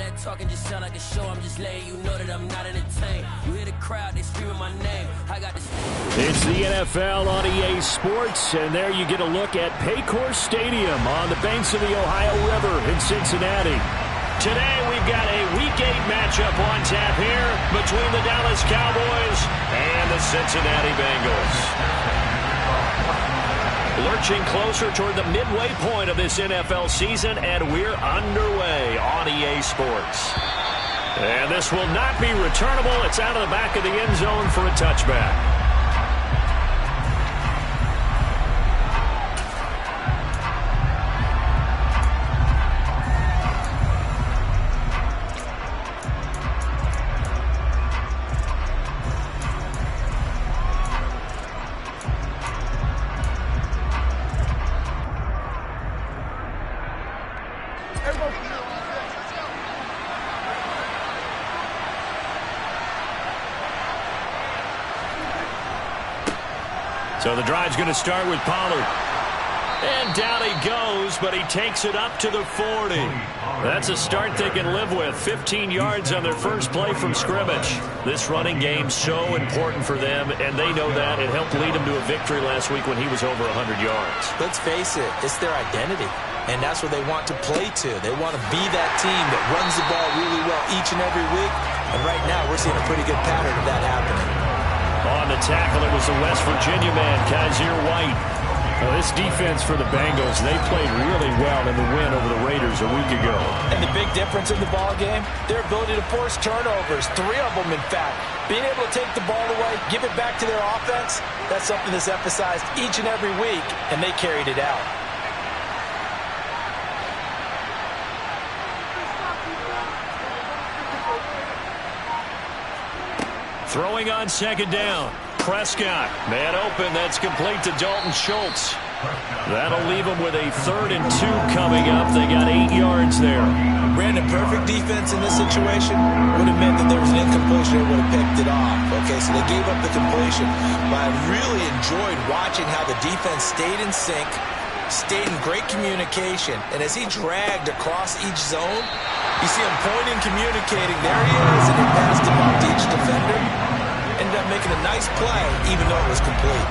that talking just sound like a show. I'm just letting you know that I'm not entertained. You hear the crowd, they screaming my name. I got this. It's the NFL on EA Sports, and there you get a look at Paycor Stadium on the banks of the Ohio River in Cincinnati. Today we've got a Week 8 matchup on tap here between the Dallas Cowboys and the Cincinnati Bengals. Lurching closer toward the midway point of this NFL season, and we're underway on EA Sports. And this will not be returnable. It's out of the back of the end zone for a touchback. So the drive's going to start with Pollard. And down he goes, but he takes it up to the 40. That's a start they can live with. 15 yards on their first play from scrimmage. This running game's so important for them, and they know that. It helped lead them to a victory last week when he was over 100 yards. Let's face it, it's their identity, and that's what they want to play to. They want to be that team that runs the ball really well each and every week, and right now we're seeing a pretty good pattern of that happening. On the tackle, it was the West Virginia man, Kaiser White. Well, this defense for the Bengals, they played really well in the win over the Raiders a week ago. And the big difference in the ball game, their ability to force turnovers, 3 of them in fact. Being able to take the ball away, give it back to their offense, that's something that's emphasized each and every week, and they carried it out. Throwing on second down. Prescott, man open, that's complete to Dalton Schultz. That'll leave them with a 3rd and 2 coming up. They got 8 yards there. Brandon, perfect defense in this situation would have meant that there was an incompletion. They would have picked it off. Okay, so they gave up the completion. But I really enjoyed watching how the defense stayed in sync, stayed in great communication. And as he dragged across each zone, you see him pointing, communicating. There he is, and he passed him off to each defender. Ended up making a nice play, even though it was complete.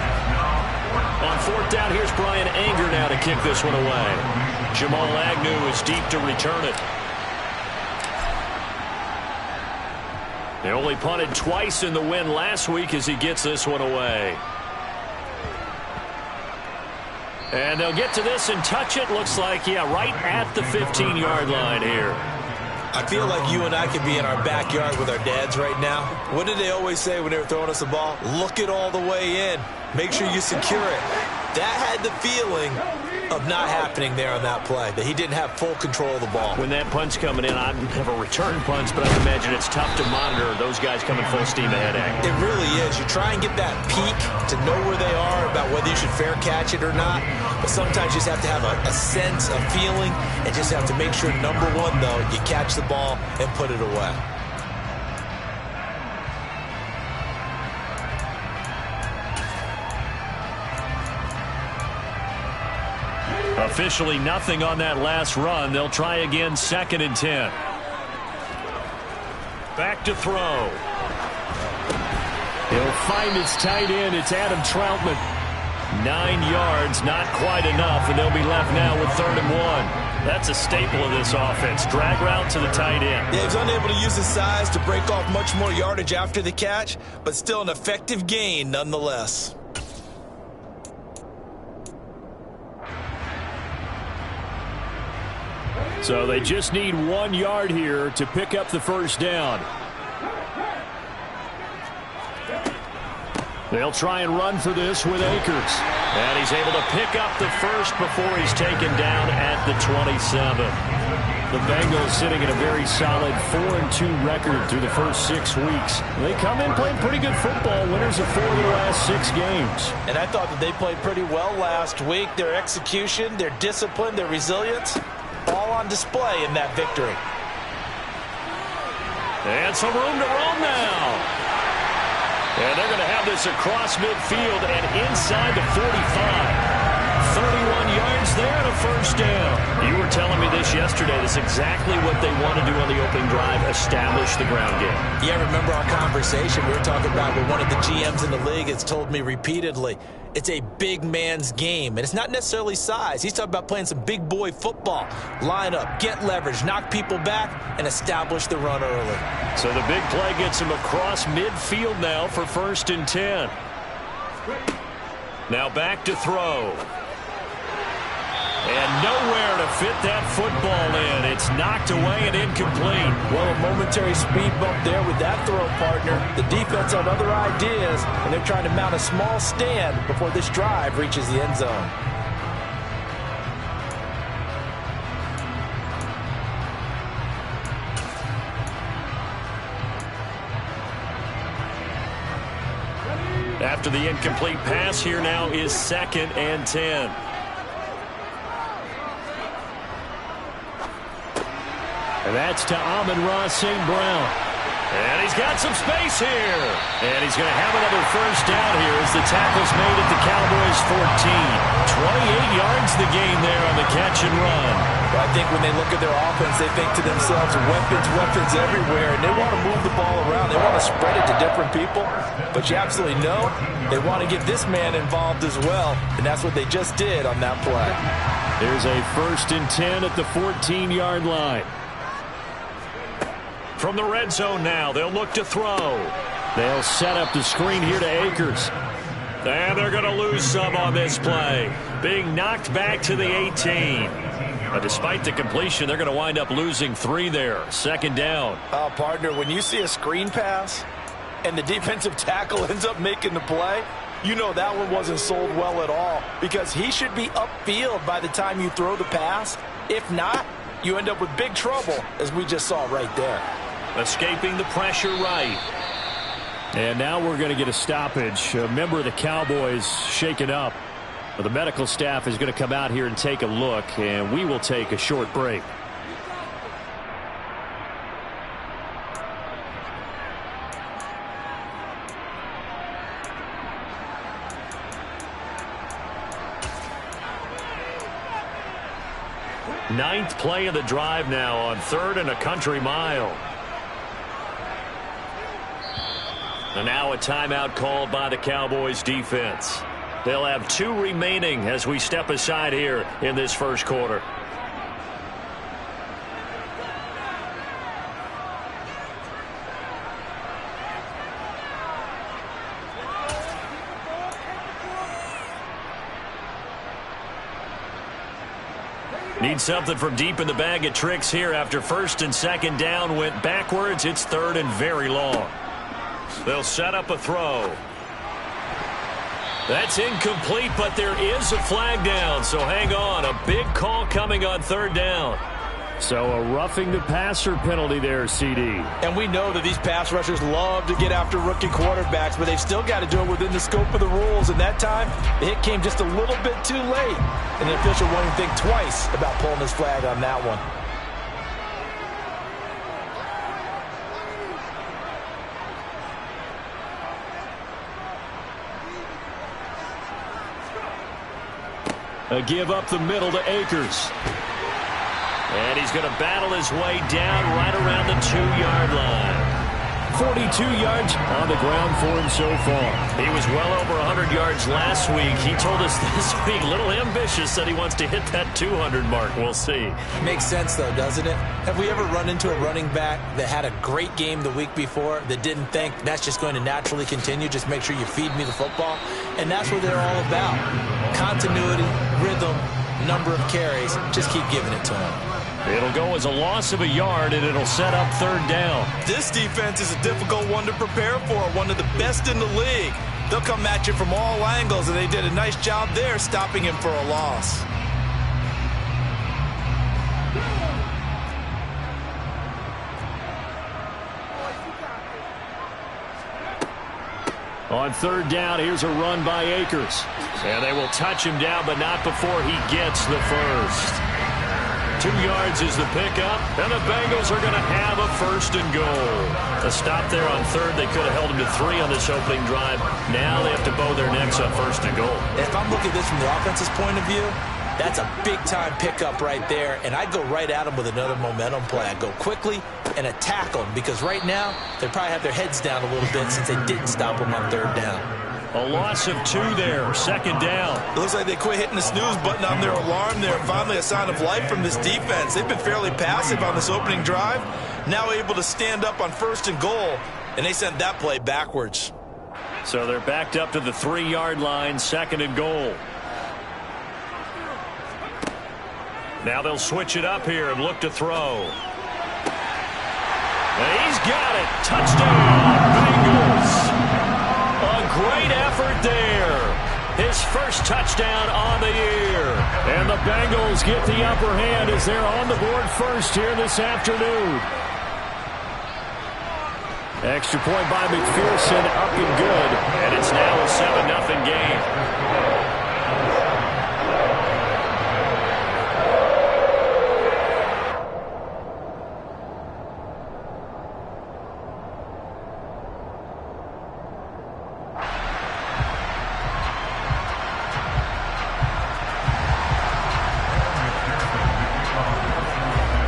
On 4th down, here's Brian Anger now to kick this one away. Jamal Agnew is deep to return it. They only punted twice in the win last week as he gets this one away. And they'll get to this and touch it. Looks like, yeah, right at the 15-yard line here. I feel like you and I could be in our backyard with our dads right now. What did they always say when they were throwing us the ball? Look it all the way in. Make sure you secure it. That had the feeling of not happening there on that play, that he didn't have full control of the ball. When that punch coming in, I'd have a return punch, but I would imagine it's tough to monitor those guys coming full steam ahead. It really is. You try and get that peek to know where they are about whether you should fair catch it or not, but sometimes you just have to have a sense, a feeling, and just have to make sure, number one, though, you catch the ball and put it away. Officially nothing on that last run. They'll try again, 2nd and 10. Back to throw. He'll find his tight end. It's Adam Troutman. 9 yards, not quite enough, and they'll be left now with 3rd and 1. That's a staple of this offense. Drag route to the tight end. Yeah, he's unable to use his size to break off much more yardage after the catch, but still an effective gain nonetheless. So they just need 1 yard here to pick up the first down. They'll try and run for this with Akers. And he's able to pick up the first before he's taken down at the 27. The Bengals sitting in a very solid 4-2 record through the first 6 weeks. They come in playing pretty good football, winners of 4 of their last 6 games. And I thought that they played pretty well last week. Their execution, their discipline, their resilience, all on display in that victory. And some room to roam now. And they're going to have this across midfield and inside the 45. 31 yards there and a first down. You were telling me this yesterday. That's exactly what they want to do on the opening drive, establish the ground game. Yeah, remember our conversation we were talking about with one of the GMs in the league has told me repeatedly, it's a big man's game, and it's not necessarily size. He's talking about playing some big boy football. Line up, get leverage, knock people back, and establish the run early. So the big play gets him across midfield now for 1st and 10. Now back to throw. And nowhere to fit that football in. It's knocked away and incomplete. Well, a momentary speed bump there with that throw, partner. The defense had other ideas, and they're trying to mount a small stand before this drive reaches the end zone. After the incomplete pass, here now is 2nd and 10. And that's to Amon-Ra St. Brown. And he's got some space here. And he's going to have another first down here as the tackle's made at the Cowboys' 14. 28 yards the gain there on the catch and run. Well, I think when they look at their offense, they think to themselves, weapons everywhere, and they want to move the ball around. They want to spread it to different people. But you absolutely know they want to get this man involved as well, and that's what they just did on that play. There's a 1st and 10 at the 14-yard line. From the red zone now, they'll look to throw. They'll set up the screen here to Akers. And they're going to lose some on this play. Being knocked back to the 18. Despite the completion, they're going to wind up losing 3 there. 2nd down. Partner, when you see a screen pass and the defensive tackle ends up making the play, you know that one wasn't sold well at all, because he should be upfield by the time you throw the pass. If not, you end up with big trouble, as we just saw right there. Escaping the pressure right. And now we're going to get a stoppage. A member of the Cowboys shaken up. The medical staff is going to come out here and take a look, and we will take a short break. Ninth play of the drive now on 3rd and a country mile. And now a timeout called by the Cowboys defense. They'll have 2 remaining as we step aside here in this first quarter. Need something from deep in the bag of tricks here after 1st and 2nd down went backwards. It's 3rd and very long. They'll set up a throw. That's incomplete, but there is a flag down, so hang on. A big call coming on 3rd down. So a roughing the passer penalty there, CD. And we know that these pass rushers love to get after rookie quarterbacks, but they've still got to do it within the scope of the rules. And that time, the hit came just a little bit too late. And the official won't think twice about pulling his flag on that one. A give up the middle to Akers. And he's going to battle his way down right around the 2-yard line. 42 yards on the ground for him so far. He was well over 100 yards last week. He told us this week, a little ambitious, said he wants to hit that 200 mark. We'll see. Makes sense, though, doesn't it? Have we ever run into a running back that had a great game the week before that didn't think that's just going to naturally continue? Just make sure you feed me the football. And that's what they're all about. Continuity, rhythm, number of carries. Just keep giving it to him. It'll go as a loss of a yard, and it'll set up 3rd down. This defense is a difficult one to prepare for, one of the best in the league. They'll come at you from all angles, and they did a nice job there stopping him for a loss. On 3rd down, here's a run by Akers. And they will touch him down, but not before he gets the first. 2 yards is the pickup, and the Bengals are going to have a 1st and goal. A stop there on 3rd. They could have held them to 3 on this opening drive. Now they have to bow their necks on 1st and goal. If I'm looking at this from the offense's point of view, that's a big-time pickup right there, and I'd go right at them with another momentum play. I'd go quickly and attack them, because right now they probably have their heads down a little bit since they didn't stop them on 3rd down. A loss of 2 there, 2nd down. It looks like they quit hitting the snooze button on their alarm there. Finally a sign of life from this defense. They've been fairly passive on this opening drive. Now able to stand up on 1st and goal, and they sent that play backwards. So they're backed up to the 3-yard line, 2nd and goal. Now they'll switch it up here and look to throw. And he's got it. Touchdown, Bengals. A great effort there. His 1st touchdown on the year. And the Bengals get the upper hand as they're on the board 1st here this afternoon. Extra point by McPherson, up and good. And it's now a 7-0 game.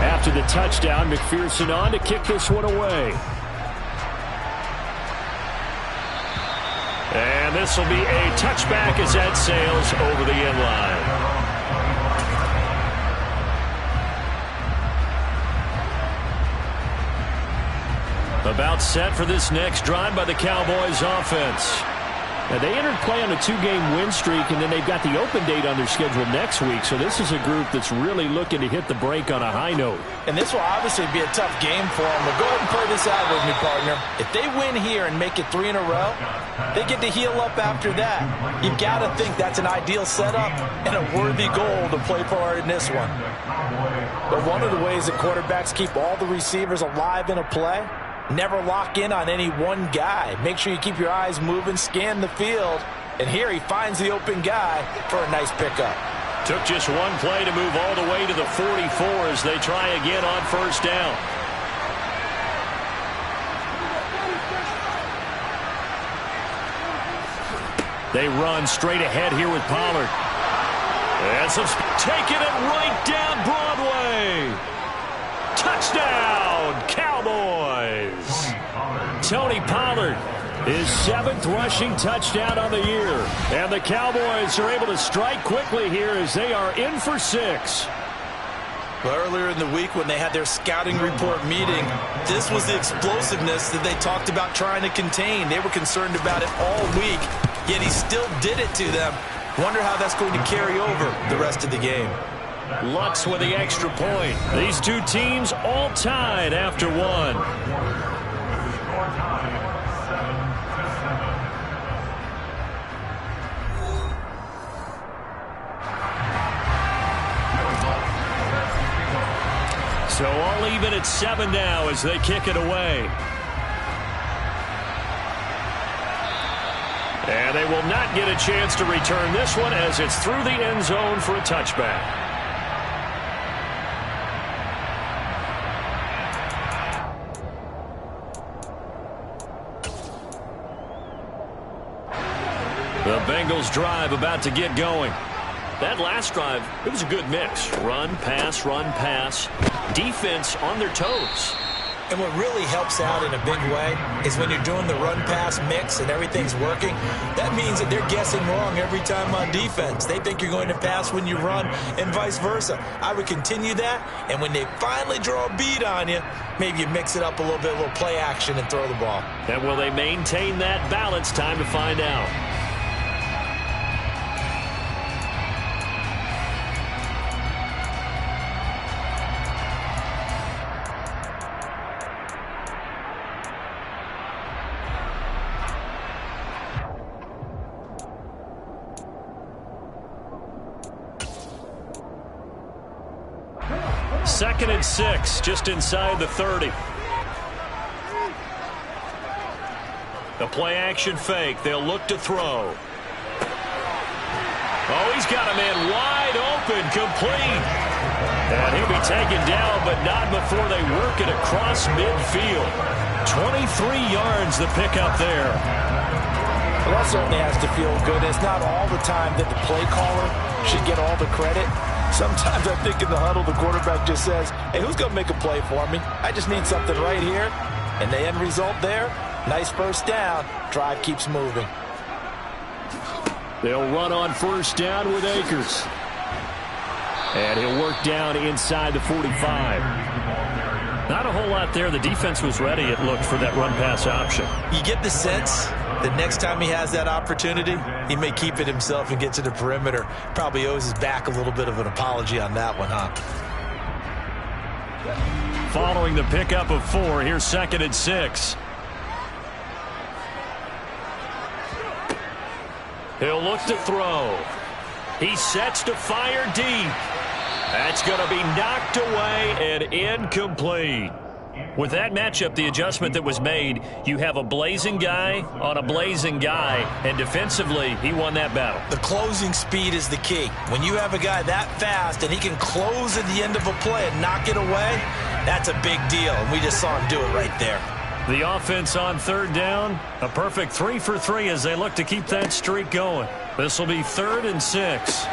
After the touchdown, McPherson on to kick this one away. And this will be a touchback as that sails over the end line. About set for this next drive by the Cowboys offense. Now, they entered play on a 2-game win streak, and then they've got the open date on their schedule next week. So this is a group that's really looking to hit the break on a high note. And this will obviously be a tough game for them. But go ahead and play this out with me, partner. If they win here and make it 3 in a row, they get to heal up after that. You've got to think that's an ideal setup and a worthy goal to play for in this one. But one of the ways that quarterbacks keep all the receivers alive in a play, never lock in on any one guy. Make sure you keep your eyes moving, scan the field. And here he finds the open guy for a nice pickup. Took just one play to move all the way to the 44 as they try again on 1st down. They run straight ahead here with Pollard. And some taking it right down Broadway. Touchdown, Cowboys. Tony Pollard, his 7th rushing touchdown on the year. And the Cowboys are able to strike quickly here as they are in for 6. Well, earlier in the week when they had their scouting report meeting, this was the explosiveness that they talked about trying to contain. They were concerned about it all week, yet he still did it to them. Wonder how that's going to carry over the rest of the game. Lutz with the extra point. These two teams all tied after 1. So all even at 7 now as they kick it away. And they will not get a chance to return this one as it's through the end zone for a touchback. The Bengals drive about to get going. That last drive, it was a good mix. Run, pass, defense on their toes. And what really helps out in a big way is when you're doing the run-pass mix and everything's working, that means that they're guessing wrong every time on defense. They think you're going to pass when you run and vice versa. I would continue that, and when they finally draw a bead on you, maybe you mix it up a little bit, a little play action and throw the ball. And will they maintain that balance? Time to find out. Second and 6, just inside the 30. The play action fake. They'll look to throw. Oh, he's got a man wide open, complete. And he'll be taken down, but not before they work it across midfield. 23 yards the pickup there. Well, that certainly has to feel good. It's not all the time that the play caller should get all the credit. Sometimes I think in the huddle, the quarterback just says, hey, who's going to make a play for me? I just need something right here. And the end result there, nice first down. Drive keeps moving. They'll run on first down with Akers. And he'll work down inside the 45. Not a whole lot there. The defense was ready, it looked, for that run-pass option. You get the sense that next time he has that opportunity, he may keep it himself and get to the perimeter. Probably owes his back a little bit of an apology on that one, huh? Following the pickup of 4, here's 2nd and 6. He'll look to throw. He sets to fire deep. That's going to be knocked away and incomplete. With that matchup, the adjustment that was made, you have a blazing guy on a blazing guy, and defensively, he won that battle. The closing speed is the key. When you have a guy that fast and he can close at the end of a play and knock it away, that's a big deal, and we just saw him do it right there. The offense on 3rd down, a perfect 3 for 3 as they look to keep that streak going. This will be 3rd and 6.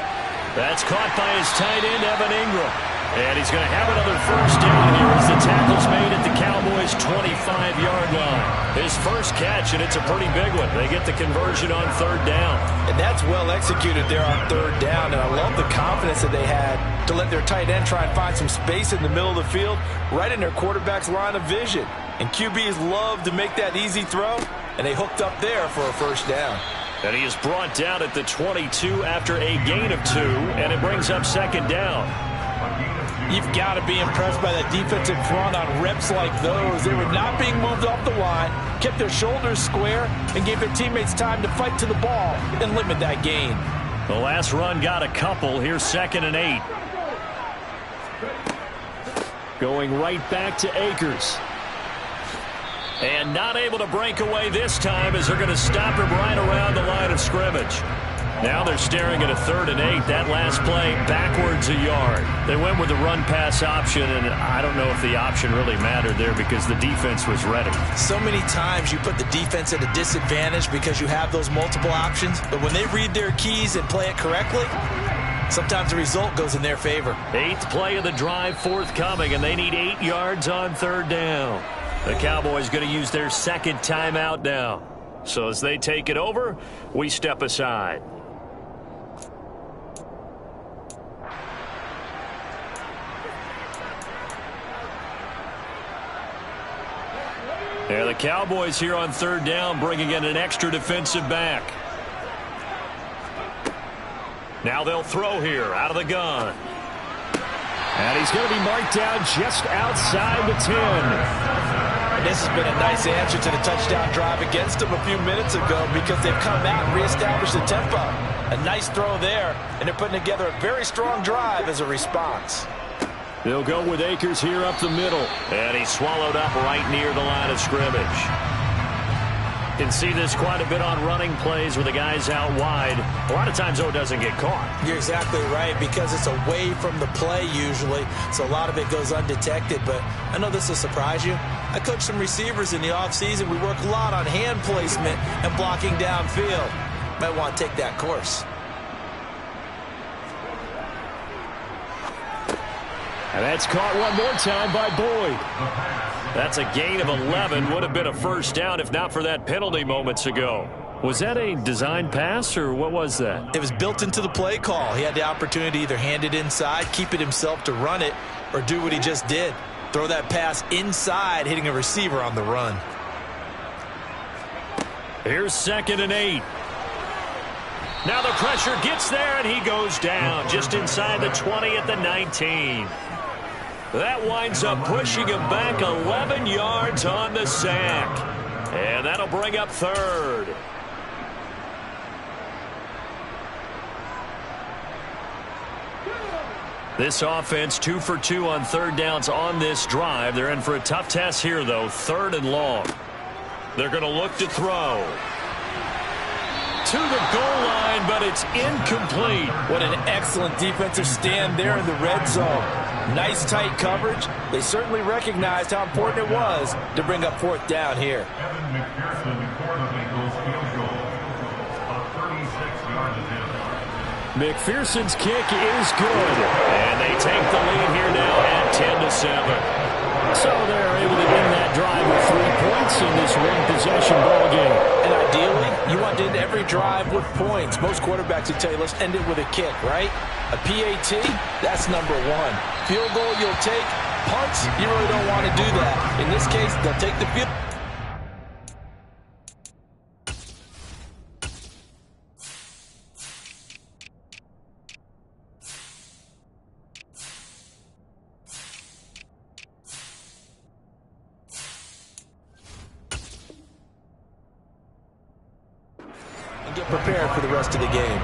That's caught by his tight end, Evan Ingram. And he's going to have another first down here as the tackle's made at the Cowboys' 25-yard line. His first catch, and it's a pretty big one. They get the conversion on 3rd down. And that's well executed there on 3rd down, and I love the confidence that they had to let their tight end try and find some space in the middle of the field, right in their quarterback's line of vision. And QBs love to make that easy throw, and they hooked up there for a first down. And he is brought down at the 22 after a gain of 2, and it brings up 2nd down. You've got to be impressed by that defensive front on reps like those. They were not being moved off the line, kept their shoulders square, and gave their teammates time to fight to the ball and limit that gain. The last run got a couple. Here's 2nd and 8. Going right back to Akers. And not able to break away this time as they're going to stop him right around the line of scrimmage. Now they're staring at a 3rd and 8. That last play backwards a yard. They went with the run-pass option, and I don't know if the option really mattered there because the defense was ready. So many times you put the defense at a disadvantage because you have those multiple options, but when they read their keys and play it correctly, sometimes the result goes in their favor. 8th play of the drive forthcoming, and they need 8 yards on 3rd down. The Cowboys going to use their 2nd timeout now. So as they take it over, we step aside. Yeah, the Cowboys here on 3rd down bringing in an extra defensive back. Now they'll throw here out of the gun. And he's going to be marked down just outside the 10. This has been a nice answer to the touchdown drive against them a few minutes ago because they've come out and reestablished the tempo. A nice throw there, and they're putting together a very strong drive as a response. They'll go with Akers here up the middle. And he's swallowed up right near the line of scrimmage. You can see this quite a bit on running plays where the guy's out wide. A lot of times, though, it doesn't get caught. You're exactly right, because it's away from the play usually, so a lot of it goes undetected. But I know this will surprise you. I coach some receivers in the offseason. We work a lot on hand placement and blocking downfield. Might want to take that course. And that's caught one more time by Boyd. That's a gain of 11. Would have been a first down if not for that penalty moments ago. Was that a design pass, or what was that? It was built into the play call. He had the opportunity to either hand it inside, keep it himself to run it, or do what he just did. Throw that pass inside, hitting a receiver on the run. Here's 2nd and 8. Now the pressure gets there, and he goes down just inside the 20 at the 19. That winds up pushing him back 11 yards on the sack. And that'll bring up 3rd. This offense 2 for 2 on 3rd downs on this drive. They're in for a tough test here, though. 3rd and long. They're going to look to throw. To the goal line, but it's incomplete. What an excellent defensive stand there in the red zone. Nice tight coverage. They certainly recognized how important it was to bring up fourth down here. McPherson's kick is good. And they take the lead here now at 10-7. So they're able to end that drive with 3 points in this one-possession ball game. And ideally, you want to end every drive with points. Most quarterbacks would tell you, let's end it with a kick, right? A PAT, that's number one. Field goal you'll take. Punts, you really don't want to do that. In this case, they'll take the field. And get prepared for the rest of the game.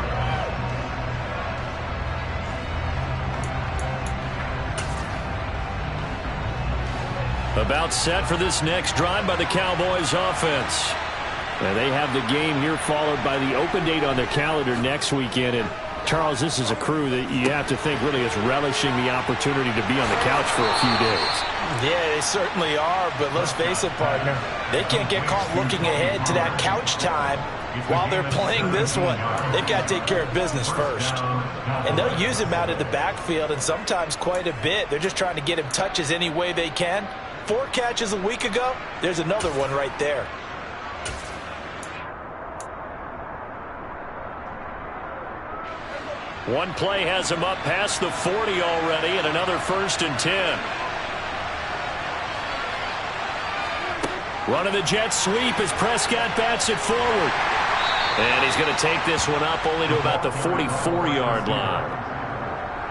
About set for this next drive by the Cowboys offense. And they have the game here followed by the open date on their calendar next weekend. And Charles, this is a crew that you have to think really is relishing the opportunity to be on the couch for a few days. Yeah, they certainly are, but let's face it, partner. They can't get caught looking ahead to that couch time while they're playing this one. They've got to take care of business first. And they'll use him out of the backfield, and sometimes quite a bit. They're just trying to get him touches any way they can. 4 catches a week ago, there's another one right there. One play has him up past the 40 already, and another 1st and 10. Run of the jet sweep as Prescott bats it forward. And he's going to take this one up only to about the 44-yard line.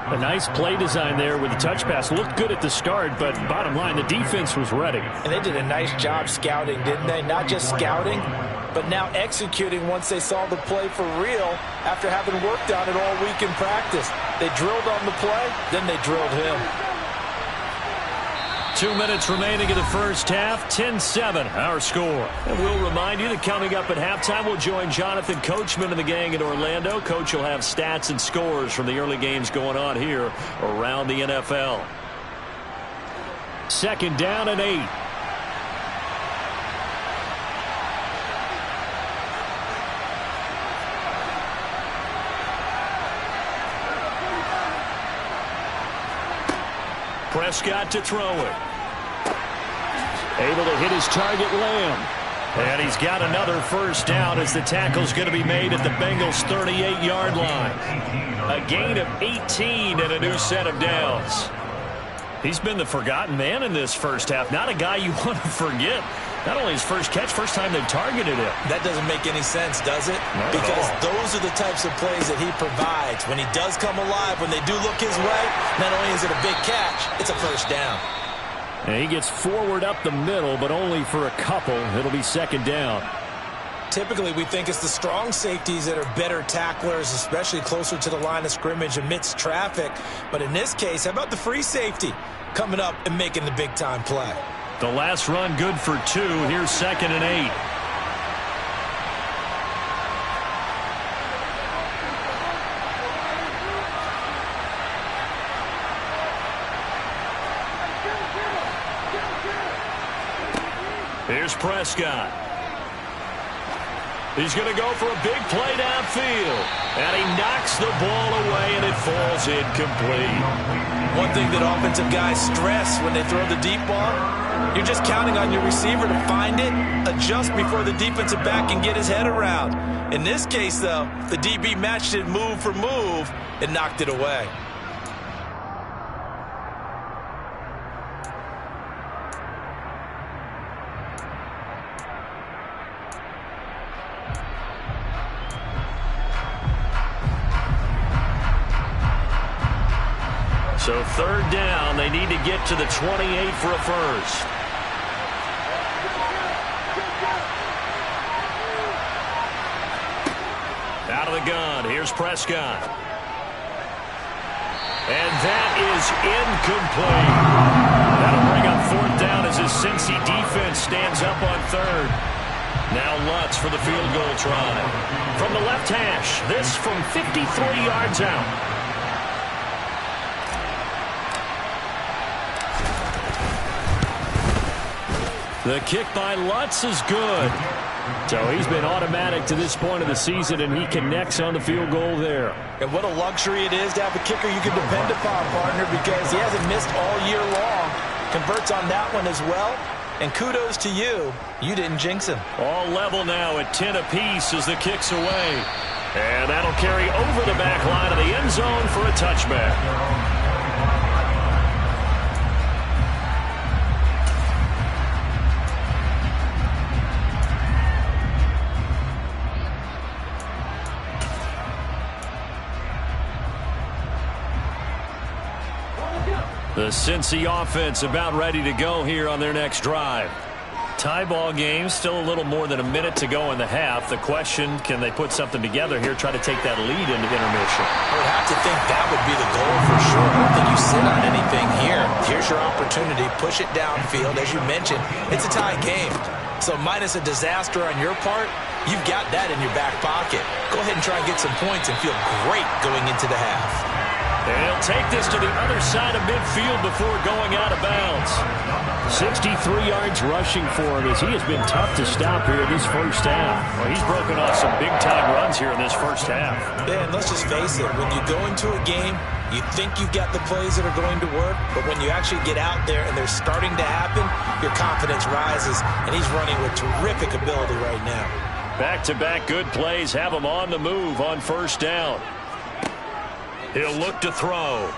A nice play design there with the touch pass. Looked good at the start, but bottom line, the defense was ready. And they did a nice job scouting, didn't they? Not just scouting, but now executing once they saw the play for real after having worked on it all week in practice. They drilled on the play, then they drilled him. 2 minutes remaining in the first half, 10-7 our score. And we'll remind you that coming up at halftime, we'll join Jonathan Coachman and the gang in Orlando. Coach will have stats and scores from the early games going on here around the NFL. 2nd down and 8. Prescott to throw it. Able to hit his target, Lamb. And he's got another 1st down as the tackle's going to be made at the Bengals' 38-yard line. A gain of 18 and a new set of downs. He's been the forgotten man in this first half. Not a guy you want to forget. Not only his first catch, first time they've targeted him. That doesn't make any sense, does it? Because those are the types of plays that he provides. When he does come alive, when they do look his way, not only is it a big catch, it's a 1st down. And he gets forward up the middle, but only for a couple. It'll be 2nd down. Typically, we think it's the strong safeties that are better tacklers, especially closer to the line of scrimmage amidst traffic. But in this case, how about the free safety coming up and making the big-time play? The last run good for 2. Here's 2nd and 8. Here's Prescott. He's going to go for a big play downfield. And he knocks the ball away, and it falls incomplete. One thing that offensive guys stress when they throw the deep ball, you're just counting on your receiver to find it, adjust before the defensive back can get his head around. In this case, though, the DB matched it move for move and knocked it away. So 3rd down, they need to get to the 28 for a 1st. Out of the gun, here's Prescott. And that is incomplete. That'll bring up 4th down as his Cincy defense stands up on 3rd. Now Lutz for the field goal try. From the left hash, this from 53 yards out. The kick by Lutz is good. So he's been automatic to this point of the season, and he connects on the field goal there. And what a luxury it is to have a kicker you can depend upon, partner, because he hasn't missed all year long. Converts on that one as well. And kudos to you. You didn't jinx him. All level now at 10 apiece as the kick's away. And that'll carry over the back line of the end zone for a touchback. The Cincy offense about ready to go here on their next drive. Tie ball game, still a little more than a minute to go in the half. The question, can they put something together here, try to take that lead into intermission? I would have to think that would be the goal for sure. I don't think you sit on anything here. Here's your opportunity. Push it downfield. As you mentioned, it's a tie game. So minus a disaster on your part, you've got that in your back pocket. Go ahead and try and get some points and feel great going into the half. And he'll take this to the other side of midfield before going out of bounds. 63 yards rushing for him as he has been tough to stop here in this first half. Well, he's broken off some big-time runs here in this first half. Yeah, and let's just face it. When you go into a game, you think you've got the plays that are going to work, but when you actually get out there and they're starting to happen, your confidence rises, and he's running with terrific ability right now. Back-to-back good plays have him on the move on first down. He'll look to throw.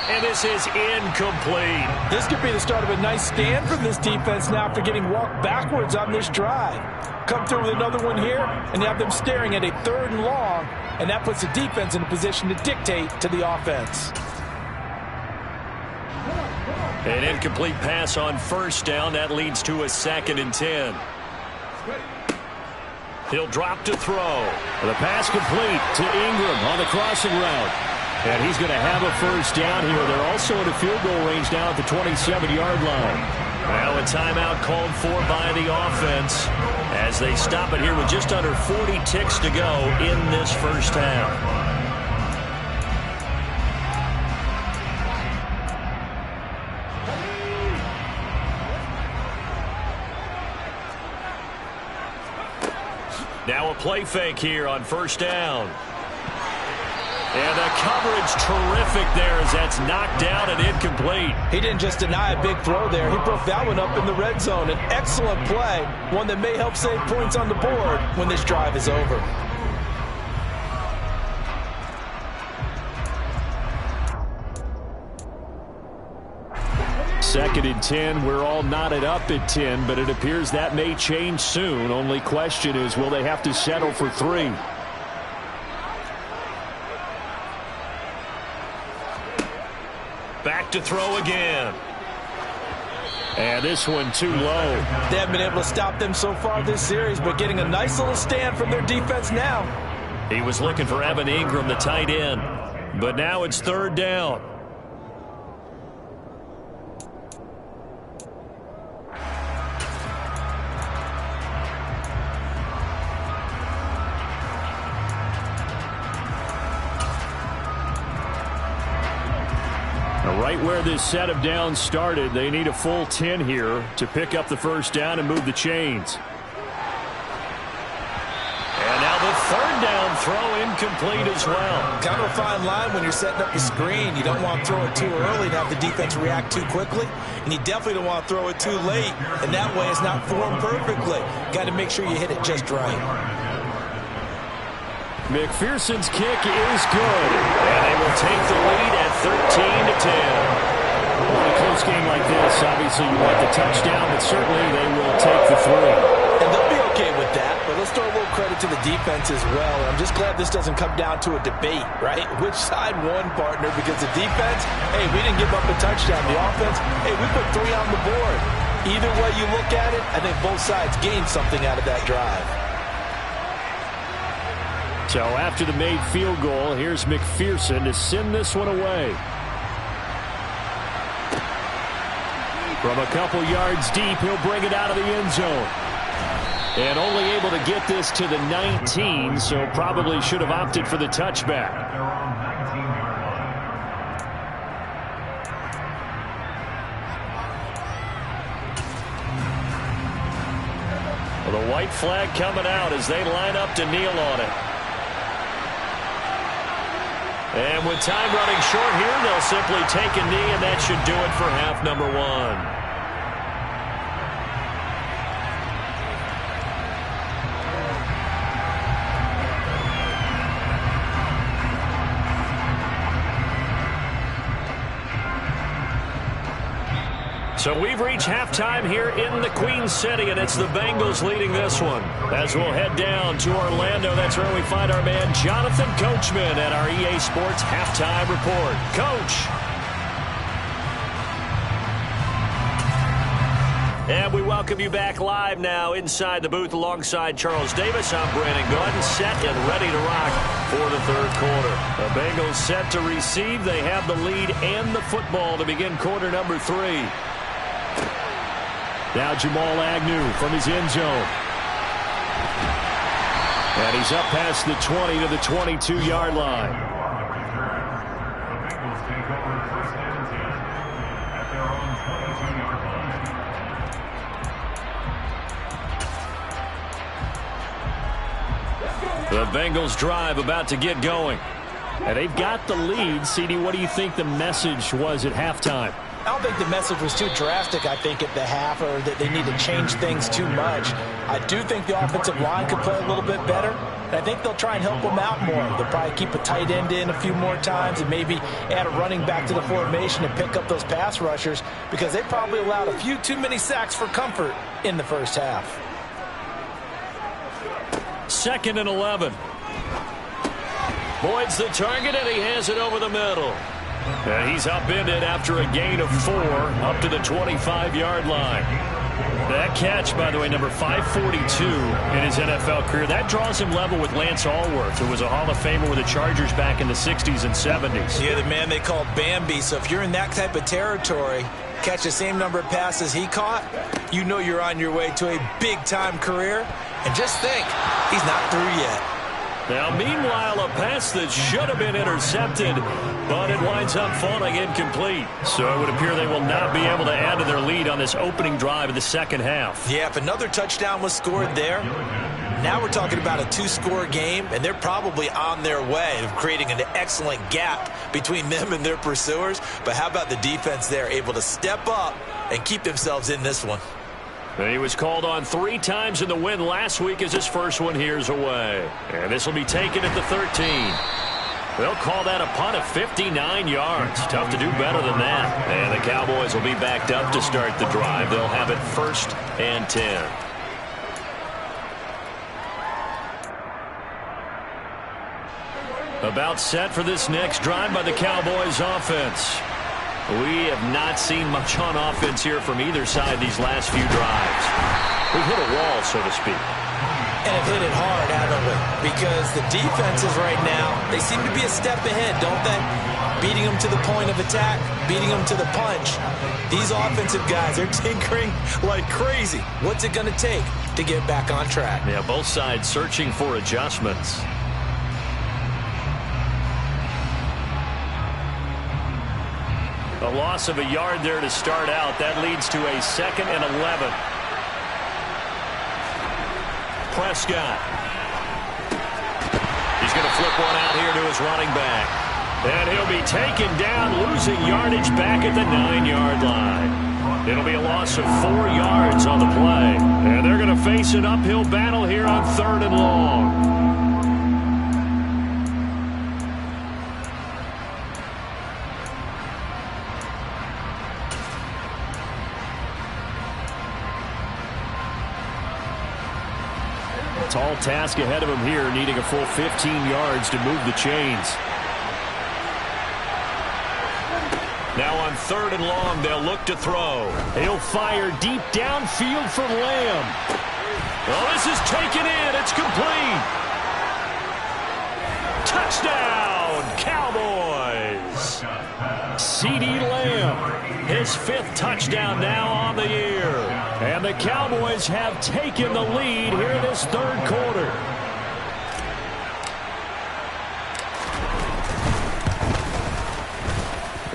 And this is incomplete. This could be the start of a nice stand from this defense now after getting walked backwards on this drive. Come through with another one here, and you have them staring at a 3rd and long, and that puts the defense in a position to dictate to the offense. An incomplete pass on first down. That leads to a 2nd and 10. He'll drop to throw. The pass complete to Ingram on the crossing route. And he's going to have a first down here. They're also in a field goal range now at the 27-yard line. Well, a timeout called for by the offense as they stop it here with just under 40 ticks to go in this first half. Now a play fake here on first down. And the coverage terrific there as that's knocked down and incomplete. He didn't just deny a big throw there. He broke that one up in the red zone. An excellent play, one that may help save points on the board when this drive is over. Second and 10. We're all knotted up at 10, but it appears that may change soon. Only question is, will they have to settle for 3? Back to throw again. And this one too low. They haven't been able to stop them so far this series, but getting a nice little stand from their defense now. He was looking for Evan Ingram, the tight end. But now it's 3rd down. Right where this set of downs started, they need a full 10 here to pick up the first down and move the chains. And now the 3rd down throw incomplete as well. Kind of a fine line when you're setting up the screen. You don't want to throw it too early and have the defense react too quickly. And you definitely don't want to throw it too late. And that way it's not formed perfectly. Got to make sure you hit it just right. McPherson's kick is good, and they will take the lead at 13-10. Well, in a close game like this, obviously you want the touchdown, but certainly they will take the 3. And they'll be okay with that, but let's throw a little credit to the defense as well. And I'm just glad this doesn't come down to a debate, right? Which side won, partner? Because the defense, hey, we didn't give up a touchdown. The offense, hey, we put 3 on the board. Either way you look at it, I think both sides gained something out of that drive. So after the made field goal, here's McPherson to send this one away. From a couple yards deep, he'll bring it out of the end zone. And only able to get this to the 19, so probably should have opted for the touchback. Well, the white flag coming out as they line up to kneel on it. And with time running short here, they'll simply take a knee, and that should do it for half number one. So we've reached halftime here in the Queen City, and it's the Bengals leading this one. As we'll head down to Orlando, that's where we find our man Jonathan Coachman at our EA Sports Halftime Report. Coach. And we welcome you back live now inside the booth alongside Charles Davis. I'm Brandon Gaudin, set and ready to rock for the third quarter. The Bengals set to receive. They have the lead and the football to begin quarter number 3. Now Jamal Agnew from his end zone. And he's up past the 20 to the 22-yard line. The Bengals drive about to get going. And they've got the lead. CD, what do you think the message was at halftime? I don't think the message was too drastic, I think, at the half, or that they need to change things too much. I do think the offensive line could play a little bit better, and I think they'll try and help them out more. They'll probably keep a tight end in a few more times and maybe add a running back to the formation and pick up those pass rushers, because they probably allowed a few too many sacks for comfort in the first half. 2nd and 11. Boyd's the target, and he has it over the middle. And he's upended after a gain of 4 up to the 25-yard line. That catch, by the way, number 542 in his NFL career. That draws him level with Lance Allworth, who was a Hall of Famer with the Chargers back in the 60s and 70s. Yeah, the man they called Bambi. So if you're in that type of territory, catch the same number of passes he caught, you know you're on your way to a big-time career. And just think, he's not through yet. Now, meanwhile, a pass that should have been intercepted, but it winds up falling incomplete. So it would appear they will not be able to add to their lead on this opening drive of the second half. Yeah, if another touchdown was scored there, now we're talking about a 2-score game, and they're probably on their way of creating an excellent gap between them and their pursuers. But how about the defense there, able to step up and keep themselves in this one? He was called on 3 times in the win last week as his first one here's away. And this will be taken at the 13. They'll call that a punt of 59 yards. Tough to do better than that. And the Cowboys will be backed up to start the drive. They'll have it 1st and 10. About set for this next drive by the Cowboys offense. We have not seen much on offense here from either side these last few drives. We've hit a wall, so to speak. And have hit it hard, haven't we? Because the defenses right now, they seem to be a step ahead, don't they? Beating them to the point of attack, beating them to the punch. These offensive guys are tinkering like crazy. What's it going to take to get back on track? Yeah, both sides searching for adjustments. A loss of a yard there to start out. That leads to a 2nd and 11. Prescott. He's going to flip one out here to his running back. And he'll be taken down, losing yardage back at the 9-yard line. It'll be a loss of 4 yards on the play. And they're going to face an uphill battle here on 3rd and long. Tall task ahead of him here, needing a full 15 yards to move the chains. Now on 3rd and long, they'll look to throw. He'll fire deep downfield for Lamb. Well, this is taken in. It's complete. Touchdown, Cowboys. CD Lamb, his 5th touchdown now on the year. And the Cowboys have taken the lead here in this 3rd quarter.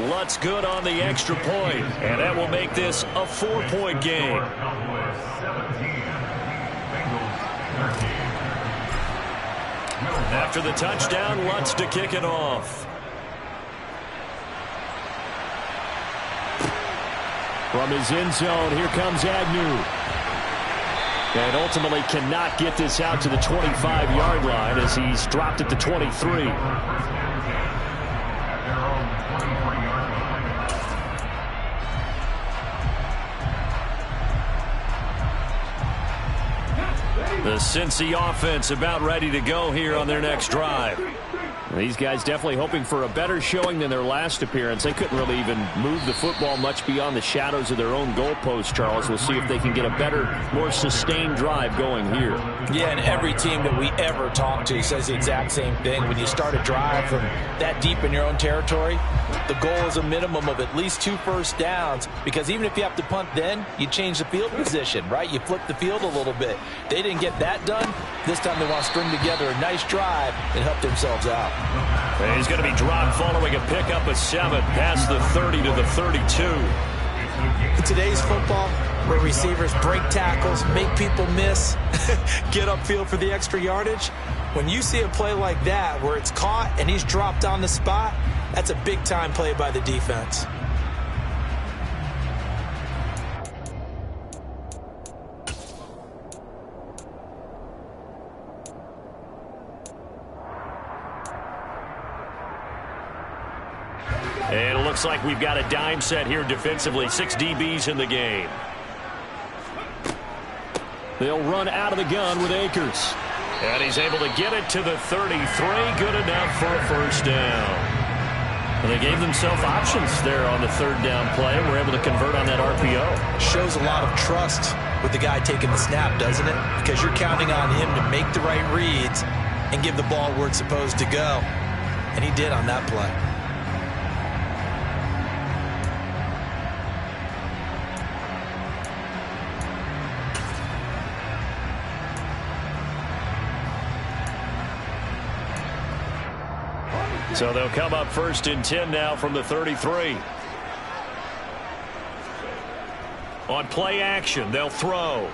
Lutz good on the extra point, and that will make this a 4-point game. After the touchdown, Lutz to kick it off. From his end zone, here comes Agnew. And ultimately cannot get this out to the 25-yard line as he's dropped at the 23. The Cincy offense about ready to go here on their next drive. These guys definitely hoping for a better showing than their last appearance. They couldn't really even move the football much beyond the shadows of their own goalpost, Charles. We'll see if they can get a better, more sustained drive going here. Yeah, and every team that we ever talk to says the exact same thing. When you start a drive from that deep in your own territory, the goal is a minimum of at least 2 first downs, because even if you have to punt then, you change the field position, right? You flip the field a little bit. They didn't get that done. This time they want to string together a nice drive and help themselves out. And he's going to be dropped following a pickup of 7 past the 30 to the 32. In today's football, where receivers break tackles, make people miss, get upfield for the extra yardage, when you see a play like that where it's caught and he's dropped on the spot, that's a big-time play by the defense. And it looks like we've got a dime set here defensively. 6 DBs in the game. They'll run out of the gun with Akers. And he's able to get it to the 33. Good enough for a first down. And they gave themselves options there on the 3rd down play. We're able to convert on that RPO. Shows a lot of trust with the guy taking the snap, doesn't it? Because you're counting on him to make the right reads and give the ball where it's supposed to go. And he did on that play. So they'll come up 1st and 10 now from the 33. On play action, they'll throw.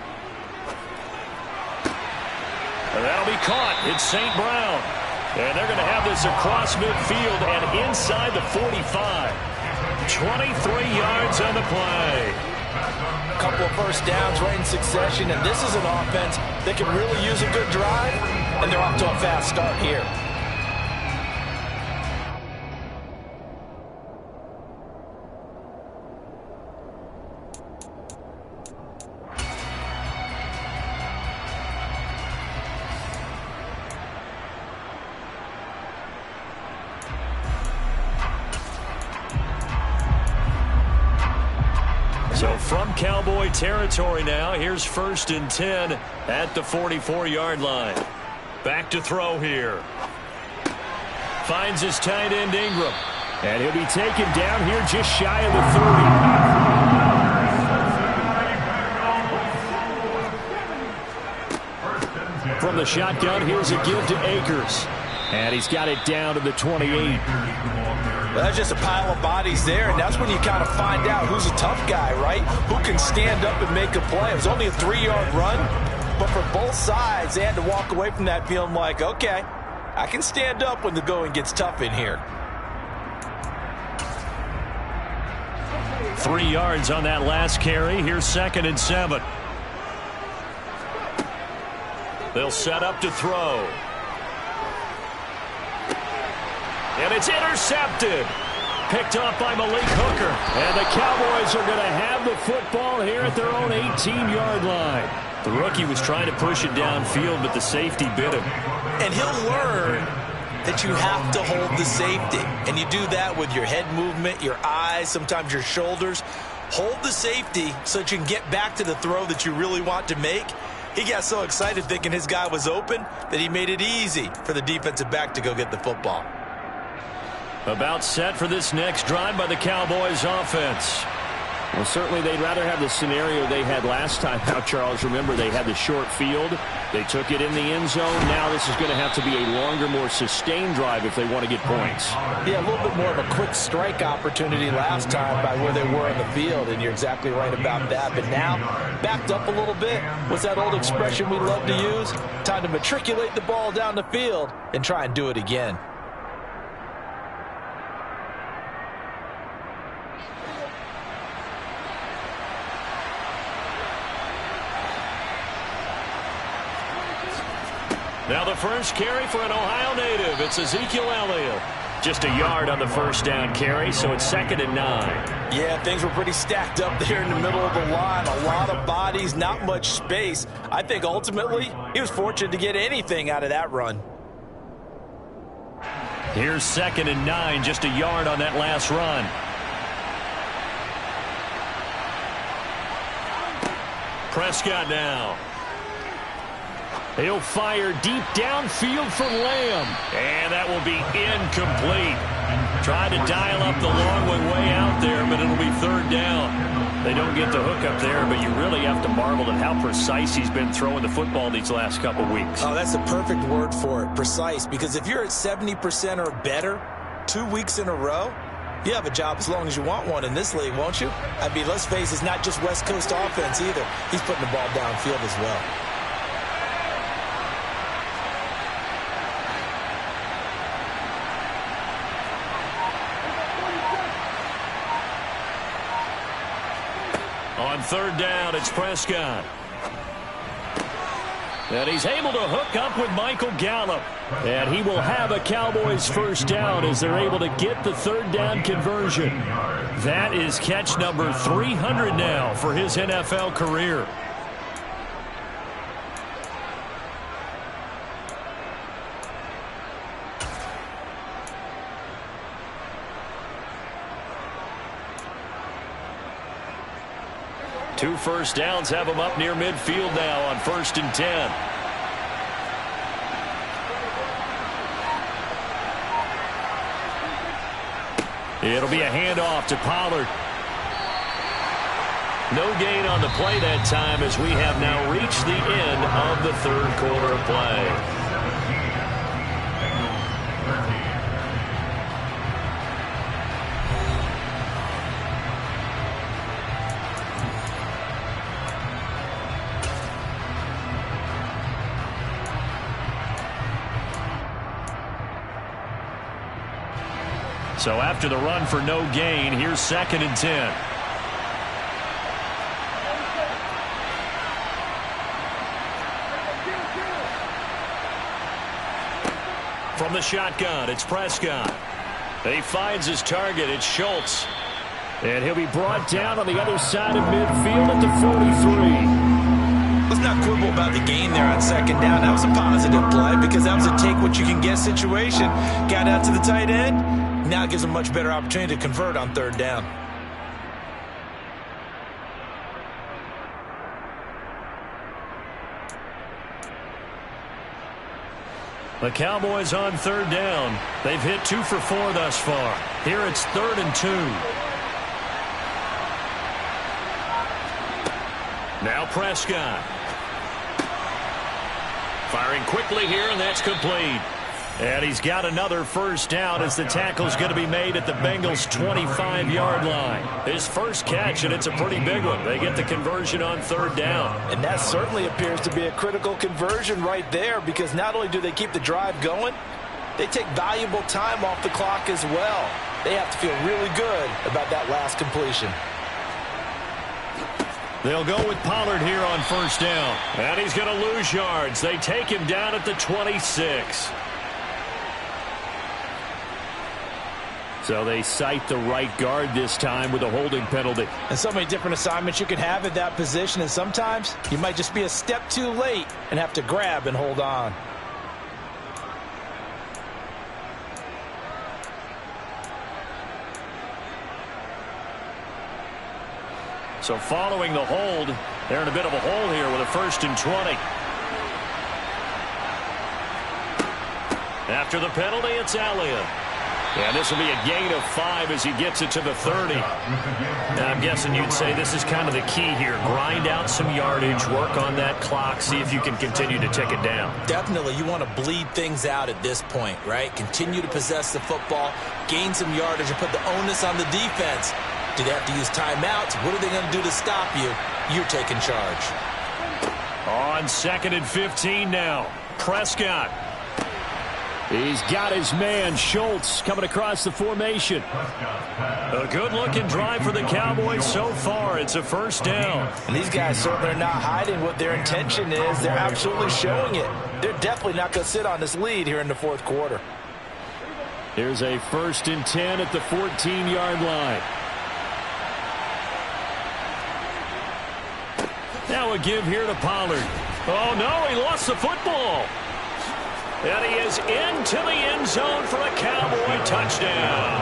And that'll be caught. It's St. Brown. And they're going to have this across midfield and inside the 45. 23 yards on the play. A couple of first downs right in succession, and this is an offense that can really use a good drive, and they're off to a fast start here. So from Cowboy territory now, here's 1st and 10 at the 44-yard line. Back to throw here. Finds his tight end Ingram. And he'll be taken down here just shy of the 30. From the shotgun, here's a give to Akers. And he's got it down to the 28. Well, that's just a pile of bodies there, and that's when you kind of find out who's a tough guy, right? Who can stand up and make a play. It was only a 3-yard run, but for both sides, they had to walk away from that feeling like, okay, I can stand up when the going gets tough in here. 3 yards on that last carry. Here's 2nd and 7. They'll set up to throw. And it's intercepted. Picked off by Malik Hooker. And the Cowboys are going to have the football here at their own 18-yard line. The rookie was trying to push it downfield, but the safety bit him. And he'll learn that you have to hold the safety. And you do that with your head movement, your eyes, sometimes your shoulders. Hold the safety so that you can get back to the throw that you really want to make. He got so excited thinking his guy was open that he made it easy for the defensive back to go get the football. About set for this next drive by the Cowboys offense. Well, certainly they'd rather have the scenario they had last time out, Charles. Remember, they had the short field. They took it in the end zone. Now this is going to have to be a longer, more sustained drive if they want to get points. Yeah, a little bit more of a quick strike opportunity last time by where they were on the field, and you're exactly right about that. But now, backed up a little bit. What's that old expression we love to use? Time to matriculate the ball down the field and try and do it again. Now the first carry for an Ohio native. It's Ezekiel Elliott. Just a yard on the first down carry, so it's 2nd and 9. Yeah, things were pretty stacked up there in the middle of the line. A lot of bodies, not much space. I think ultimately he was fortunate to get anything out of that run. Here's 2nd and 9, just a yard on that last run. Prescott now. He'll fire deep downfield for Lamb. And that will be incomplete. Tried to dial up the long way out there, but it'll be 3rd down. They don't get the hook up there, but you really have to marvel at how precise he's been throwing the football these last couple weeks. Oh, that's the perfect word for it, precise. Because if you're at 70% or better 2 weeks in a row, you have a job as long as you want one in this league, won't you? I mean, let's face it, it's not just West Coast offense either. He's putting the ball downfield as well. On 3rd down, it's Prescott. And he's able to hook up with Michael Gallup. And he will have a Cowboys first down as they're able to get the 3rd down conversion. That is catch number 300 now for his NFL career. Two first downs have him up near midfield now on 1st and 10. It'll be a handoff to Pollard. No gain on the play that time as we have now reached the end of the 3rd quarter of play. So after the run for no gain, here's 2nd and 10. From the shotgun, it's Prescott. He finds his target. It's Schultz. And he'll be brought down on the other side of midfield at the 43. Let's not quibble about the gain there on 2nd down. That was a positive play because that was a take-what-you-can-get situation. Got out to the tight end. Now it gives them a much better opportunity to convert on 3rd down. The Cowboys on 3rd down. They've hit 2 for 4 thus far. Here it's 3rd and 2. Now Prescott. Firing quickly here, and that's complete. And he's got another first down as the tackle's going to be made at the Bengals' 25-yard line. His first catch, and it's a pretty big one. They get the conversion on 3rd down. And that certainly appears to be a critical conversion right there because not only do they keep the drive going, they take valuable time off the clock as well. They have to feel really good about that last completion. They'll go with Pollard here on 1st down. And he's going to lose yards. They take him down at the 26. So they cite the right guard this time with a holding penalty. And so many different assignments you can have at that position, and sometimes you might just be a step too late and have to grab and hold on. So following the hold, they're in a bit of a hole here with a 1st and 20. After the penalty, it's Elliott. Yeah, this will be a gain of 5 as he gets it to the 30. Now, I'm guessing you'd say this is kind of the key here. Grind out some yardage, work on that clock, see if you can continue to tick it down. Definitely, you want to bleed things out at this point, right? Continue to possess the football, gain some yardage, and put the onus on the defense. Do they have to use timeouts? What are they going to do to stop you? You're taking charge. On 2nd and 15 now, Prescott. He's got his man, Schultz, coming across the formation. A good-looking drive for the Cowboys so far. It's a first down. And these guys certainly are not hiding what their intention is. They're absolutely showing it. They're definitely not going to sit on this lead here in the fourth quarter. Here's a 1st and 10 at the 14-yard line. Now a give here to Pollard. Oh, no, he lost the football. And he is into the end zone for a Cowboy touchdown.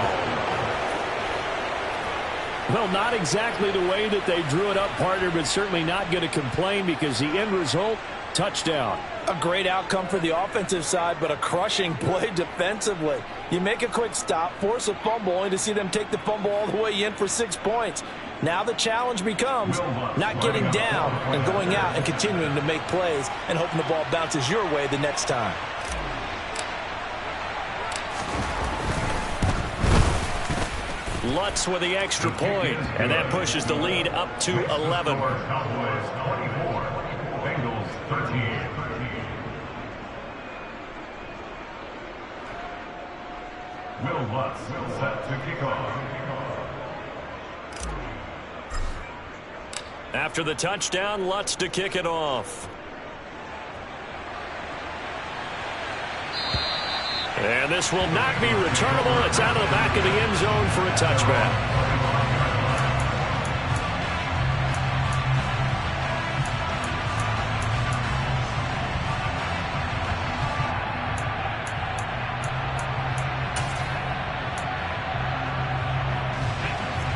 Well, not exactly the way that they drew it up, partner, but certainly not going to complain because the end result, touchdown. A great outcome for the offensive side, but a crushing play defensively. You make a quick stop, force a fumble, only to see them take the fumble all the way in for 6 points. Now the challenge becomes not getting down and going out and continuing to make plays and hoping the ball bounces your way the next time. Lutz with the extra point, and that pushes the lead up to 11. Cowboys 24, Bengals 13. Will Lutz set to kick off. After the touchdown, Lutz to kick it off. And this will not be returnable. It's out of the back of the end zone for a touchback.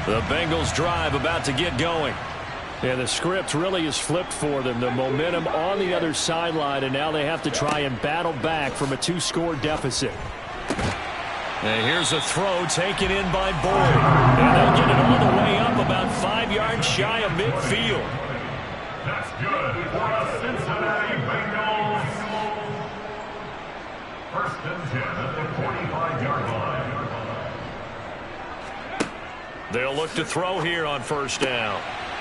The Bengals drive about to get going. Yeah, the script really is flipped for them. The momentum on the other sideline, and now they have to try and battle back from a 2-score deficit. And here's a throw taken in by Boyd. And they'll get it all the way up about 5 yards shy of midfield. That's good for the Cincinnati Bengals. 1st and 10 at the 45-yard line. They'll look to throw here on 1st down.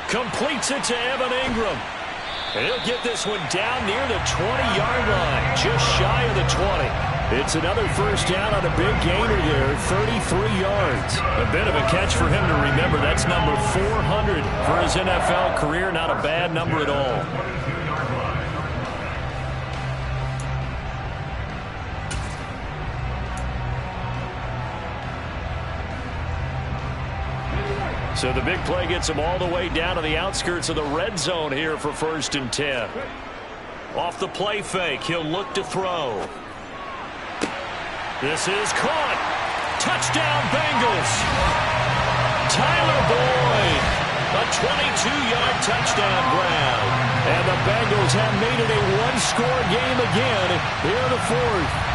Completes it to Evan Ingram. And he'll get this one down near the 20-yard line, just shy of the 20. It's another 1st down on a big gainer there, 33 yards. A bit of a catch for him to remember. That's number 400 for his NFL career. Not a bad number at all. So the big play gets him all the way down to the outskirts of the red zone here for 1st and 10. Off the play fake, he'll look to throw. This is caught. Touchdown, Bengals. Tyler Boyd. A 22-yard touchdown grab. And the Bengals have made it a 1-score game again here in the 4th.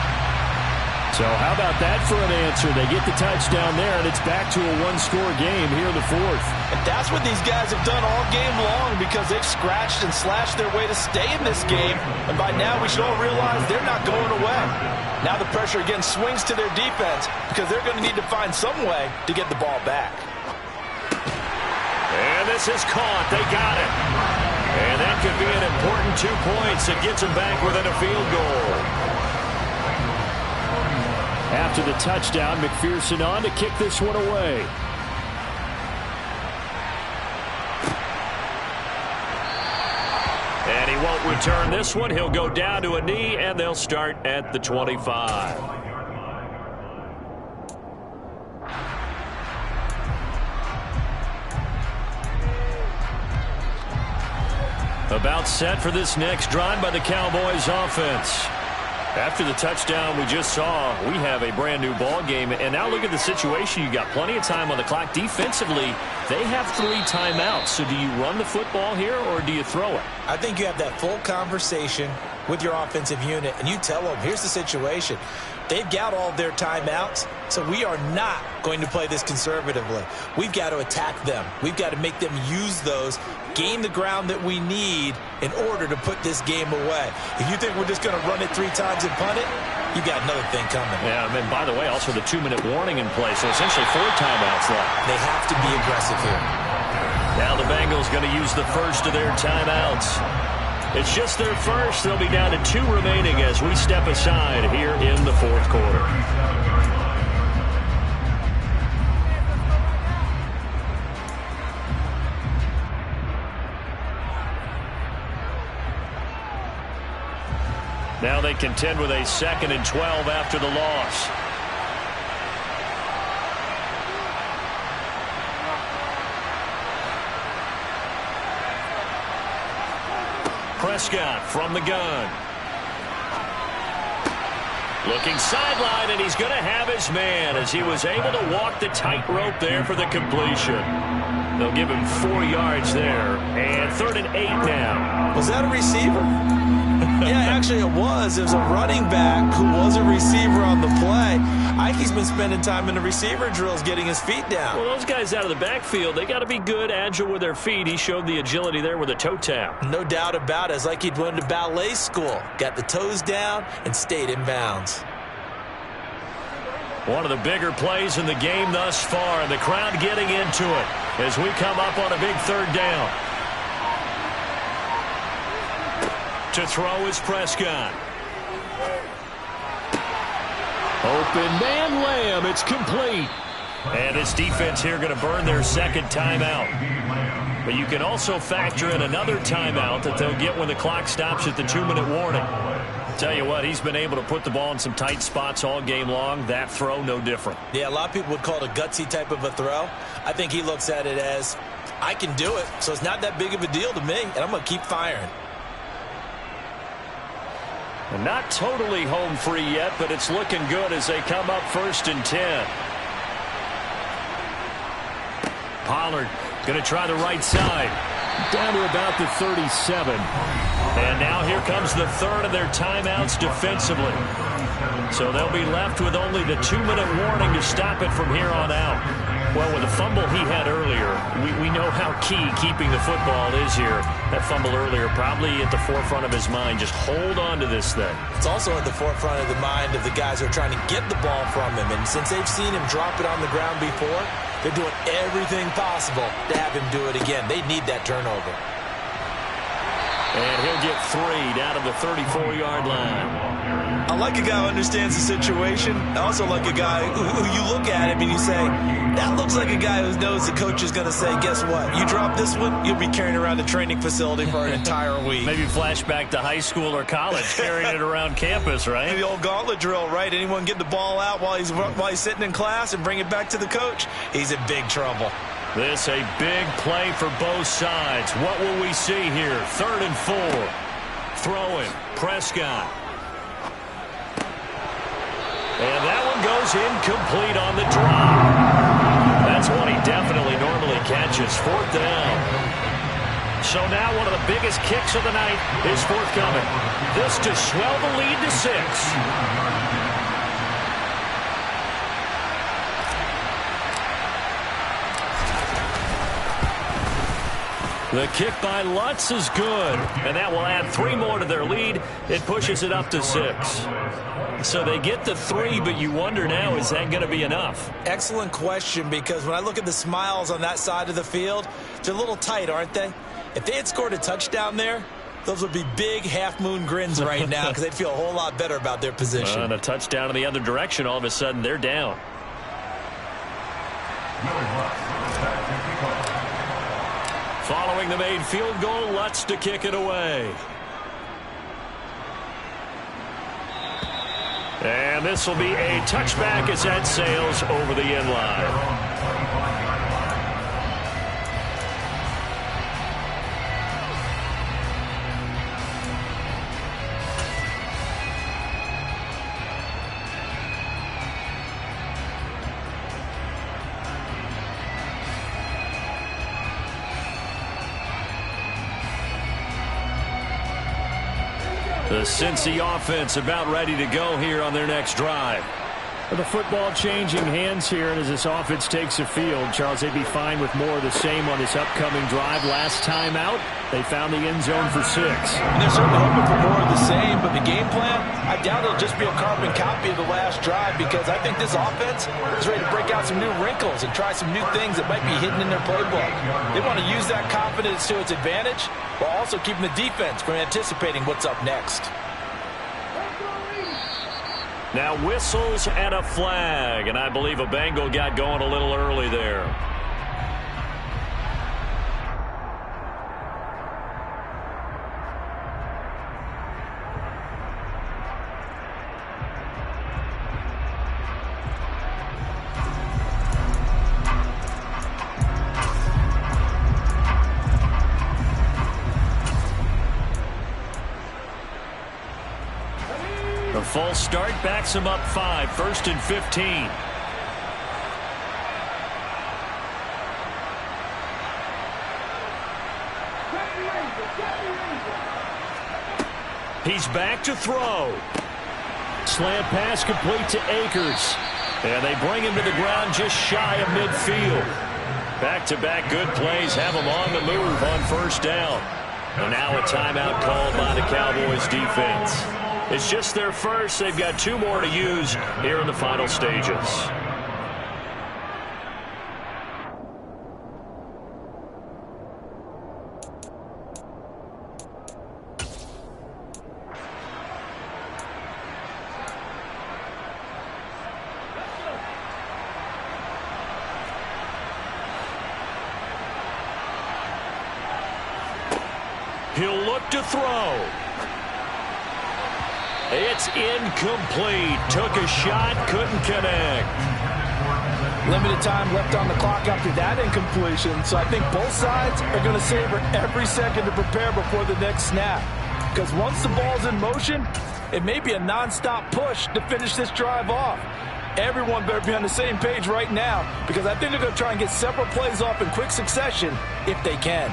So how about that for an answer? They get the touchdown there, and it's back to a 1-score game here in the 4th. And that's what these guys have done all game long because they've scratched and slashed their way to stay in this game. And by now, we should all realize they're not going away. Now the pressure again swings to their defense because they're going to need to find some way to get the ball back. And this is caught. They got it. And that could be an important 2 points that gets them back within a field goal. After the touchdown, McPherson on to kick this one away. And he won't return this one. He'll go down to a knee, and they'll start at the 25. About set for this next drive by the Cowboys offense. After the touchdown we just saw, we have a brand new ball game. And now look at the situation. You got plenty of time on the clock. Defensively, they have 3 timeouts. So do you run the football here or do you throw it? I think you have that full conversation with your offensive unit and you tell them, here's the situation. They've got all their timeouts, so we are not going to play this conservatively. We've got to attack them. We've got to make them use those, gain the ground that we need in order to put this game away. If you think we're just going to run it 3 times and punt it, you got another thing coming. Yeah, and by the way, also the 2-minute warning in place, so essentially 4 timeouts left. They have to be aggressive here. Now the Bengals going to use the first of their timeouts. It's just their first. They'll be down to 2 remaining as we step aside here in the fourth quarter. Now they contend with a 2nd and 12 after the loss. Prescott from the gun. Looking sideline, and he's going to have his man as he was able to walk the tightrope there for the completion. They'll give him 4 yards there, and 3rd and 8 now. Was that a receiver? Yeah, actually it was. It was a running back who was a receiver on the play. Ike's been spending time in the receiver drills getting his feet down. Well, those guys out of the backfield, they got to be good, agile with their feet. He showed the agility there with a toe tap. No doubt about it. It's like he'd went to ballet school. Got the toes down and stayed in bounds. One of the bigger plays in the game thus far, and the crowd getting into it as we come up on a big 3rd down. To throw is Prescott. Open man Lamb. It's complete. And this defense here going to burn their 2nd timeout. But you can also factor in another timeout that they'll get when the clock stops at the 2-minute warning. Tell you what, he's been able to put the ball in some tight spots all game long. That throw, no different. Yeah, a lot of people would call it a gutsy type of a throw. I think he looks at it as, I can do it, so it's not that big of a deal to me, and I'm going to keep firing. And not totally home free yet, but it's looking good as they come up 1st and 10. Pollard going to try the right side. Down to about the 37. And now here comes the 3rd of their timeouts defensively. So they'll be left with only the 2-minute warning to stop it from here on out. Well, with the fumble he had earlier, we know how key keeping the football is here. That fumble earlier probably at the forefront of his mind. Just hold on to this thing. It's also at the forefront of the mind of the guys who are trying to get the ball from him. And since they've seen him drop it on the ground before, they're doing everything possible to have him do it again. They need that turnover. And he'll get 3 down to the 34-yard line. I like a guy who understands the situation. I also like a guy who you look at him and you say, that looks like a guy who knows the coach is going to say, guess what? You drop this one, you'll be carrying around the training facility for an entire week. Maybe flashback to high school or college, carrying it around campus, right? The old gauntlet drill, right? Anyone get the ball out while he's sitting in class and bring it back to the coach? He's in big trouble. This a big play for both sides. What will we see here? 3rd and 4. Throwing. Prescott. And that one goes incomplete on the drop. That's one he definitely normally catches. 4th down. So now one of the biggest kicks of the night is forthcoming. This to swell the lead to 6. The kick by Lutz is good, and that will add 3 more to their lead. It pushes it up to 6. So they get the 3, but you wonder now, is that going to be enough? Excellent question, because when I look at the smiles on that side of the field, they're a little tight, aren't they? If they had scored a touchdown there, those would be big half-moon grins right now because they'd feel a whole lot better about their position. And a touchdown in the other direction, all of a sudden they're down. Following the made field goal, Lutz to kick it away. And this will be a touchback as that sails over the end line. The Cincy offense about ready to go here on their next drive. The football changing hands here, and as this offense takes the field, Charles, they'd be fine with more of the same on this upcoming drive. Last time out, they found the end zone for 6. And they're certainly hoping for more of the same, but the game plan, I doubt it'll just be a carbon copy of the last drive, because I think this offense is ready to break out some new wrinkles and try some new things that might be hidden in their playbook. They want to use that confidence to its advantage while also keeping the defense from anticipating what's up next. Now whistles and a flag, and I believe a Bengal got going a little early there. The false start backs him up 5, 1st and 15. He's back to throw. Slant pass complete to Akers. And they bring him to the ground just shy of midfield. Back-to-back good plays have him on the move on 1st down. And now a timeout called by the Cowboys defense. It's just their first. They've got 2 more to use here in the final stages. He'll look to throw. It's incomplete. Took a shot, couldn't connect. Limited time left on the clock after that incompletion, so I think both sides are going to savor every second to prepare before the next snap. Because once the ball's in motion, it may be a non-stop push to finish this drive off. Everyone better be on the same page right now, because I think they're going to try and get several plays off in quick succession if they can.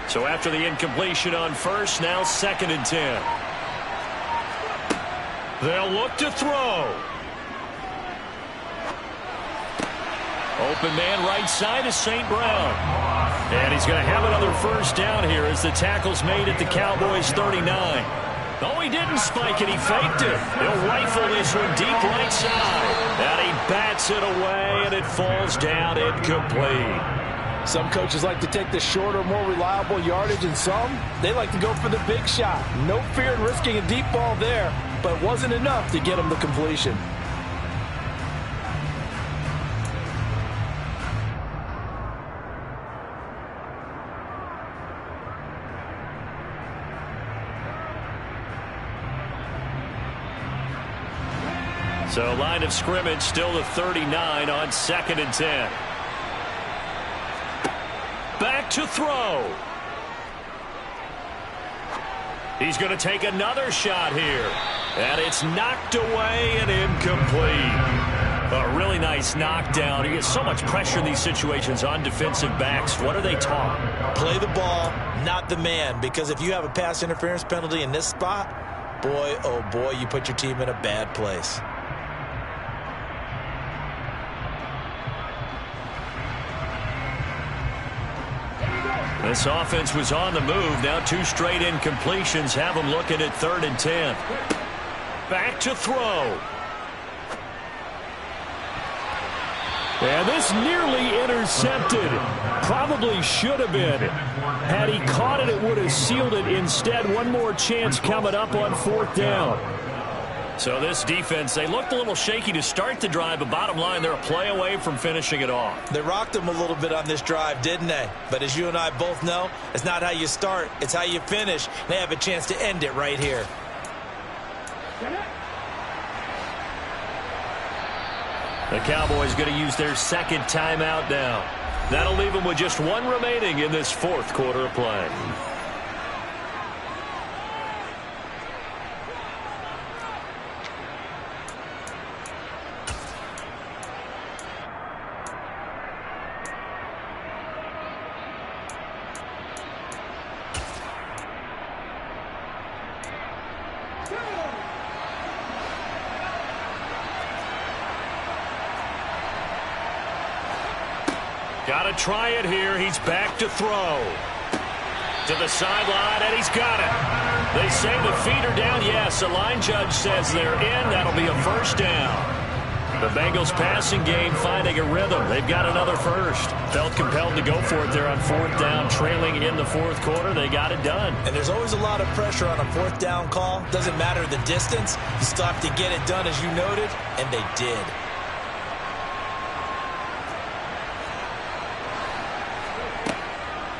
So after the incompletion on 1st, now 2nd and 10. They'll look to throw. Open man right side is St. Brown. And he's going to have another 1st down here as the tackle's made at the Cowboys 39. Oh, he didn't spike it. He faked it. He'll rifle this one deep right side. And he bats it away, and it falls down incomplete. Some coaches like to take the shorter, more reliable yardage, and some, they like to go for the big shot. No fear in risking a deep ball there, but it wasn't enough to get them the completion. So line of scrimmage still the 39 on 2nd and 10. Back to throw. He's going to take another shot here. And it's knocked away and incomplete. A really nice knockdown. He gets so much pressure in these situations on defensive backs. What are they taught? Play the ball, not the man. Because if you have a pass interference penalty in this spot, boy, oh boy, you put your team in a bad place. This offense was on the move. Now 2 straight incompletions have them looking at 3rd and 10. Back to throw. And this nearly intercepted. Probably should have been. Had he caught it, it would have sealed it. Instead, one more chance coming up on 4th down. So this defense, they looked a little shaky to start the drive, but bottom line, they're a play away from finishing it off. They rocked them a little bit on this drive, didn't they? But as you and I both know, it's not how you start, it's how you finish. They have a chance to end it right here. The Cowboys going to use their 2nd timeout now. That'll leave them with just 1 remaining in this 4th quarter of play. Got to try it here. He's back to throw. To the sideline, and he's got it. They say the feet are down. Yes, the line judge says they're in. That'll be a first down. The Bengals passing game finding a rhythm. They've got another first. Felt compelled to go for it there on fourth down, trailing in the fourth quarter. They got it done. And there's always a lot of pressure on a fourth down call. Doesn't matter the distance. You still have to get it done, as you noted, and they did.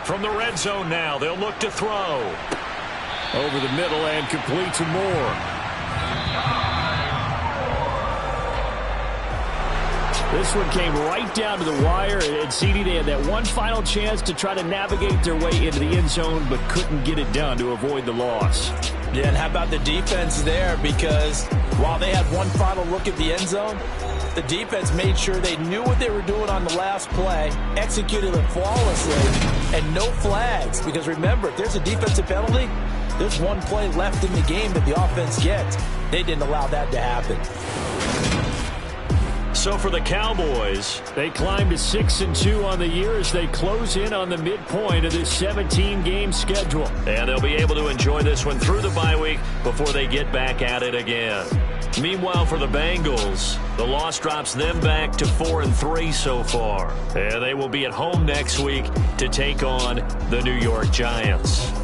From the red zone now, they'll look to throw. Over the middle and complete to Moore. This one came right down to the wire, and CD, they had that one final chance to try to navigate their way into the end zone, but couldn't get it done to avoid the loss. Yeah, and how about the defense there? Because while they had one final look at the end zone, the defense made sure they knew what they were doing on the last play, executed it flawlessly, and no flags. Because remember, if there's a defensive penalty, there's one play left in the game that the offense gets. They didn't allow that to happen. So for the Cowboys, they climb to 6-2 on the year as they close in on the midpoint of this 17-game schedule. And they'll be able to enjoy this one through the bye week before they get back at it again. Meanwhile, for the Bengals, the loss drops them back to 4-3 so far. And they will be at home next week to take on the New York Giants.